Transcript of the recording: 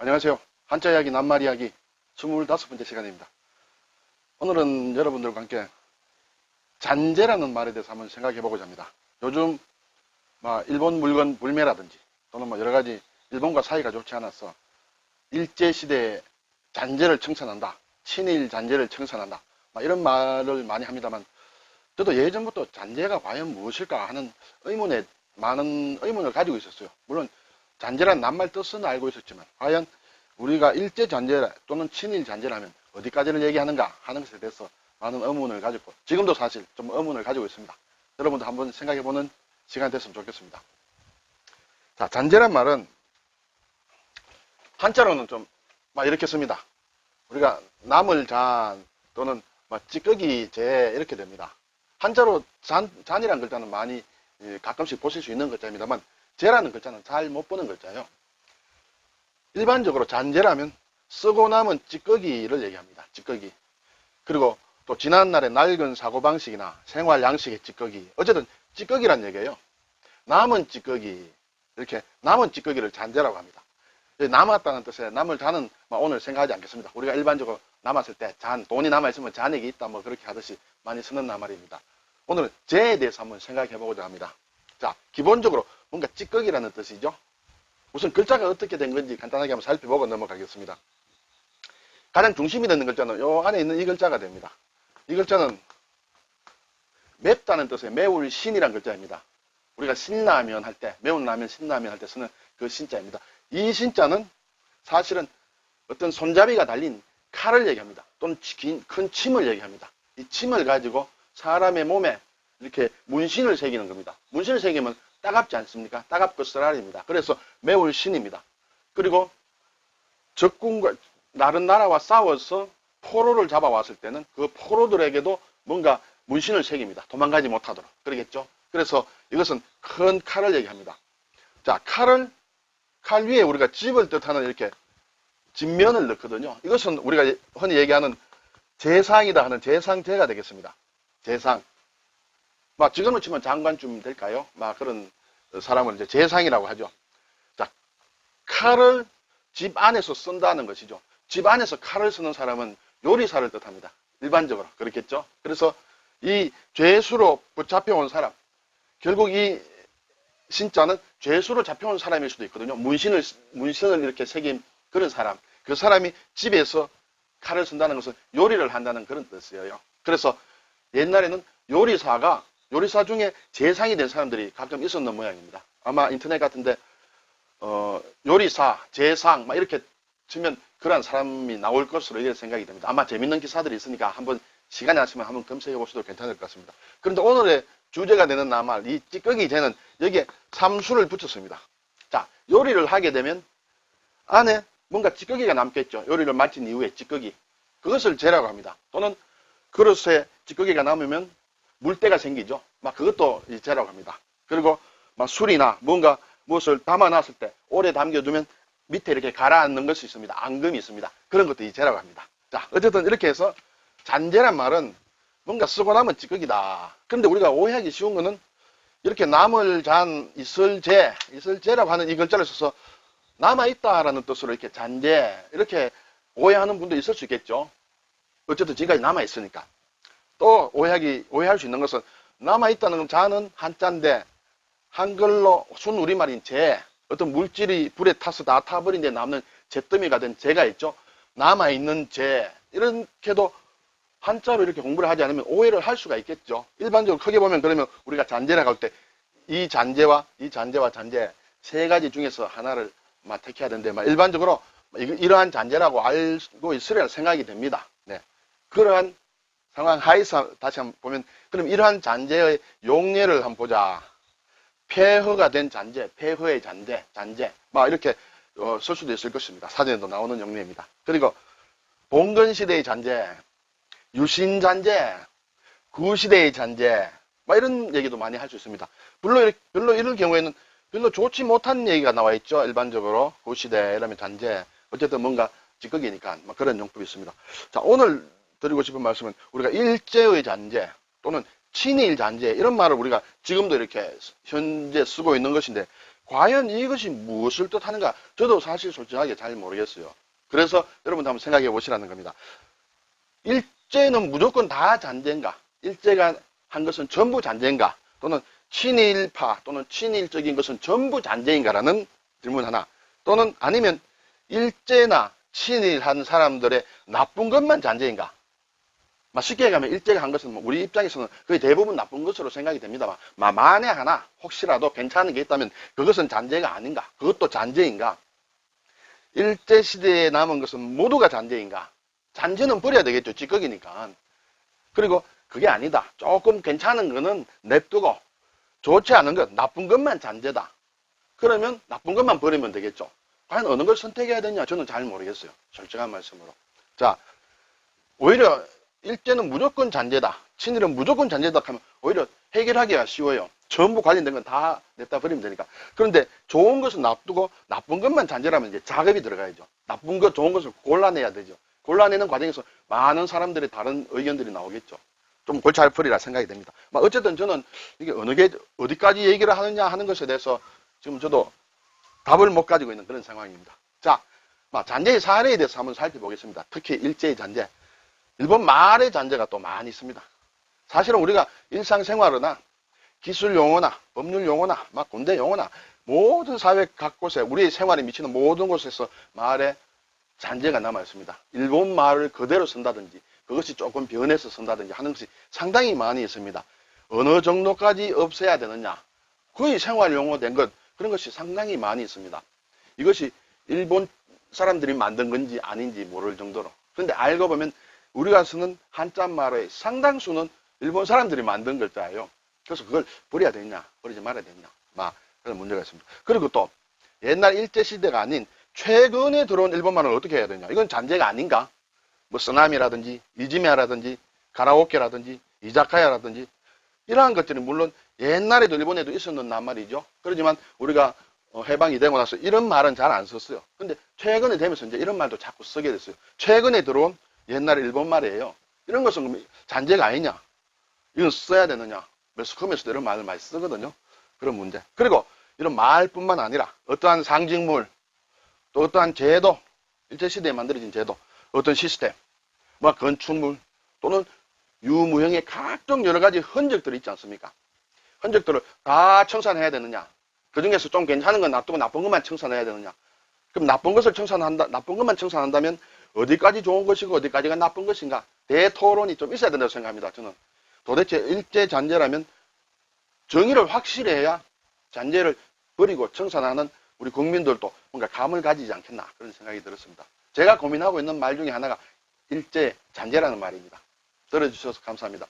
안녕하세요. 한자 이야기, 낱말 이야기 25번째 시간입니다. 오늘은 여러분들과 함께 잔재라는 말에 대해서 한번 생각해 보고자 합니다. 요즘 일본 물건 불매라든지 또는 여러 가지 일본과 사이가 좋지 않아서 일제시대에 잔재를 청산한다, 친일 잔재를 청산한다, 이런 말을 많이 합니다만, 저도 예전부터 잔재가 과연 무엇일까 하는 많은 의문을 가지고 있었어요. 물론 잔재란 낱말 뜻은 알고 있었지만 과연 우리가 일제 잔재 또는 친일 잔재라면 어디까지를 얘기하는가 하는 것에 대해서 많은 의문을 가지고, 지금도 사실 좀 의문을 가지고 있습니다. 여러분도 한번 생각해보는 시간이 됐으면 좋겠습니다. 자, 잔재란 말은 한자로는 좀 이렇게 씁니다. 우리가 나물 잔 또는 찌꺼기 재 이렇게 됩니다. 한자로 잔이라는 글자는 많이 가끔씩 보실 수 있는 글자입니다만, 재라는 글자는 잘 못 보는 글자예요. 일반적으로 잔재라면 쓰고 남은 찌꺼기를 얘기합니다. 찌꺼기. 그리고 또 지난날의 낡은 사고방식이나 생활 양식의 찌꺼기. 어쨌든 찌꺼기란 얘기예요. 남은 찌꺼기. 이렇게 남은 찌꺼기를 잔재라고 합니다. 남았다는 뜻의 남을 잔은 오늘 생각하지 않겠습니다. 우리가 일반적으로 남았을 때 돈이 남아있으면 잔액이 있다 그렇게 하듯이 많이 쓰는 낱말입니다. 오늘은 재에 대해서 한번 생각해 보고자 합니다. 자, 기본적으로 뭔가 찌꺼기라는 뜻이죠. 우선 글자가 어떻게 된 건지 간단하게 한번 살펴보고 넘어가겠습니다. 가장 중심이 되는 글자는 요 안에 있는 이 글자가 됩니다. 이 글자는 맵다는 뜻의 매울 신이라는 글자입니다. 우리가 신라면 할 때, 매운 라면, 신라면 할 때 쓰는 그 신자입니다. 이 신자는 사실은 어떤 손잡이가 달린 칼을 얘기합니다. 또는 큰 침을 얘기합니다. 이 침을 가지고 사람의 몸에 이렇게 문신을 새기는 겁니다. 문신을 새기면 따갑지 않습니까? 따갑고 쓰라립니다. 그래서 매울 신입니다. 그리고 적군과 다른 나라와 싸워서 포로를 잡아왔을 때는 그 포로들에게도 뭔가 문신을 새깁니다. 도망가지 못하도록. 그러겠죠? 그래서 이것은 큰 칼을 얘기합니다. 자, 칼 위에 우리가 집을 뜻하는 이렇게 집면을 넣거든요. 이것은 우리가 흔히 얘기하는 재상이다 하는 재상제가 되겠습니다. 재상. 지금으로 치면 장관쯤 될까요? 그런 사람을 이제 재상이라고 하죠. 자, 칼을 집 안에서 쓴다는 것이죠. 집 안에서 칼을 쓰는 사람은 요리사를 뜻합니다. 일반적으로. 그렇겠죠? 그래서 이 죄수로 붙잡혀온 사람, 결국 이 신자는 죄수로 잡혀온 사람일 수도 있거든요. 문신을 이렇게 새긴 그런 사람. 그 사람이 집에서 칼을 쓴다는 것은 요리를 한다는 그런 뜻이에요. 그래서 옛날에는 요리사 중에 재상이 된 사람들이 가끔 있었는 모양입니다. 아마 인터넷 같은데 요리사, 재상 이렇게 치면 그런 사람이 나올 것으로 이렇게 생각이 됩니다. 아마 재밌는 기사들이 있으니까 한번 시간이 나시면 한번 검색해 보셔도 괜찮을 것 같습니다. 그런데 오늘의 주제가 되는 낱말, 이 찌꺼기 재는 여기에 삼수를 붙였습니다. 자, 요리를 하게 되면 안에 뭔가 찌꺼기가 남겠죠. 요리를 마친 이후에 찌꺼기. 그것을 재라고 합니다. 또는 그릇에 찌꺼기가 남으면 물때가 생기죠. 그것도 재라고 합니다. 그리고 술이나 무엇을 담아놨을 때 오래 담겨두면 밑에 이렇게 가라앉는 것이 있습니다. 앙금이 있습니다. 그런 것도 재라고 합니다. 자, 어쨌든 이렇게 해서 잔재란 말은 뭔가 쓰고 남은 찌꺼기다. 그런데 우리가 오해하기 쉬운 거는 이렇게 남을 잔, 이슬재라고 하는 이 글자를 써서 남아있다라는 뜻으로 이렇게 잔재, 이렇게 오해하는 분도 있을 수 있겠죠. 어쨌든 지금까지 남아있으니까. 또 오해할 수 있는 것은 남아있다는 잔은 한자인데 한글로 순우리말인 재, 어떤 물질이 불에 타서 다 타버린 데 남는 잿더미가 된 재가 있죠. 남아있는 재, 이렇게도 한자로 이렇게 공부를 하지 않으면 오해를 할 수가 있겠죠. 일반적으로 크게 보면 그러면 우리가 잔재라고 할 때 이 잔재와 잔재 세 가지 중에서 하나를 택해야 되는데 일반적으로 이러한 잔재라고 알고 있으리라 생각이 됩니다. 네. 그러한 상황 하에서 다시 한번 보면, 그럼 이러한 잔재의 용례를 한번 보자. 폐허가 된 잔재, 폐허의 잔재 이렇게 쓸 수도 있을 것입니다. 사전에도 나오는 용례입니다. 그리고 봉건시대의 잔재, 유신잔재, 구시대의 잔재 이런 얘기도 많이 할 수 있습니다. 별로 이럴 경우에는 별로 좋지 못한 얘기가 나와 있죠. 일반적으로 구시대 이러면 잔재, 어쨌든 뭔가 찌꺼기니까 그런 용법이 있습니다. 자, 오늘 드리고 싶은 말씀은 우리가 일제의 잔재 또는 친일 잔재 이런 말을 우리가 지금도 이렇게 현재 쓰고 있는 것인데, 과연 이것이 무엇을 뜻하는가? 저도 사실 솔직하게 잘 모르겠어요. 그래서 여러분도 한번 생각해 보시라는 겁니다. 일제는 무조건 다 잔재인가? 일제가 한 것은 전부 잔재인가? 또는 친일파 또는 친일적인 것은 전부 잔재인가라는 질문 하나. 또는 아니면 일제나 친일한 사람들의 나쁜 것만 잔재인가? 쉽게 얘기하면 일제가 한 것은 우리 입장에서는 거의 대부분 나쁜 것으로 생각이 됩니다만 만에 하나 혹시라도 괜찮은 게 있다면 그것은 잔재가 아닌가? 그것도 잔재인가? 일제시대에 남은 것은 모두가 잔재인가? 잔재는 버려야 되겠죠. 찌꺼기니까. 그리고 그게 아니다. 조금 괜찮은 거는 냅두고 좋지 않은 것, 나쁜 것만 잔재다. 그러면 나쁜 것만 버리면 되겠죠. 과연 어느 걸 선택해야 되냐? 저는 잘 모르겠어요. 솔직한 말씀으로. 자, 오히려 일제는 무조건 잔재다. 친일은 무조건 잔재다 하면 오히려 해결하기가 쉬워요. 전부 관련된 건 다 냈다 버리면 되니까. 그런데 좋은 것은 놔두고 나쁜 것만 잔재라면 이제 작업이 들어가야죠. 나쁜 것, 좋은 것을 골라내야 되죠. 골라내는 과정에서 많은 사람들의 다른 의견들이 나오겠죠. 좀 골치 아프리라 생각이 됩니다. 어쨌든 저는 이게 어디까지 얘기를 하느냐 하는 것에 대해서 지금 저도 답을 못 가지고 있는 그런 상황입니다. 자, 잔재의 사례에 대해서 한번 살펴보겠습니다. 특히 일제의 잔재. 일본 말의 잔재가 또 많이 있습니다. 사실은 우리가 일상생활이나 기술 용어나 법률 용어나 군대 용어나 모든 사회 각 곳에 우리의 생활에 미치는 모든 곳에서 말의 잔재가 남아 있습니다. 일본 말을 그대로 쓴다든지 그것이 조금 변해서 쓴다든지 하는 것이 상당히 많이 있습니다. 어느 정도까지 없애야 되느냐? 거의 생활 용어 된 것 그런 것이 상당히 많이 있습니다. 이것이 일본 사람들이 만든 건지 아닌지 모를 정도로. 그런데 알고 보면 우리가 쓰는 한자말의 상당수는 일본 사람들이 만든 글자예요. 그래서 그걸 버려야 되냐, 버리지 말아야 되냐, 그런 문제가 있습니다. 그리고 또 옛날 일제시대가 아닌 최근에 들어온 일본말은 어떻게 해야 되냐? 이건 잔재가 아닌가? 쓰나미라든지 이지메라든지 가라오케라든지 이자카야라든지 이러한 것들이 물론 옛날에도 일본에도 있었는 낱말이죠. 그렇지만 우리가 해방이 되고 나서 이런 말은 잘 안 썼어요. 근데 최근에 되면서 이제 이런 말도 자꾸 쓰게 됐어요. 최근에 들어온 옛날 일본 말이에요. 이런 것은 잔재가 아니냐? 이건 써야 되느냐? 매스컴에서도 이런 말을 많이 쓰거든요. 그런 문제. 그리고 이런 말뿐만 아니라 어떠한 상징물, 또 어떠한 제도, 일제시대에 만들어진 제도, 어떤 시스템, 건축물, 또는 유무형의 각종 여러 가지 흔적들이 있지 않습니까? 흔적들을 다 청산해야 되느냐? 그 중에서 좀 괜찮은 건 놔두고 나쁜 것만 청산해야 되느냐? 그럼 나쁜 것만 청산한다면 어디까지 좋은 것이고 어디까지가 나쁜 것인가? 대토론이 좀 있어야 된다고 생각합니다. 저는 도대체 일제 잔재라면 정의를 확실히 해야 잔재를 버리고 청산하는 우리 국민들도 뭔가 감을 가지지 않겠나 그런 생각이 들었습니다. 제가 고민하고 있는 말 중에 하나가 일제 잔재라는 말입니다. 들어주셔서 감사합니다.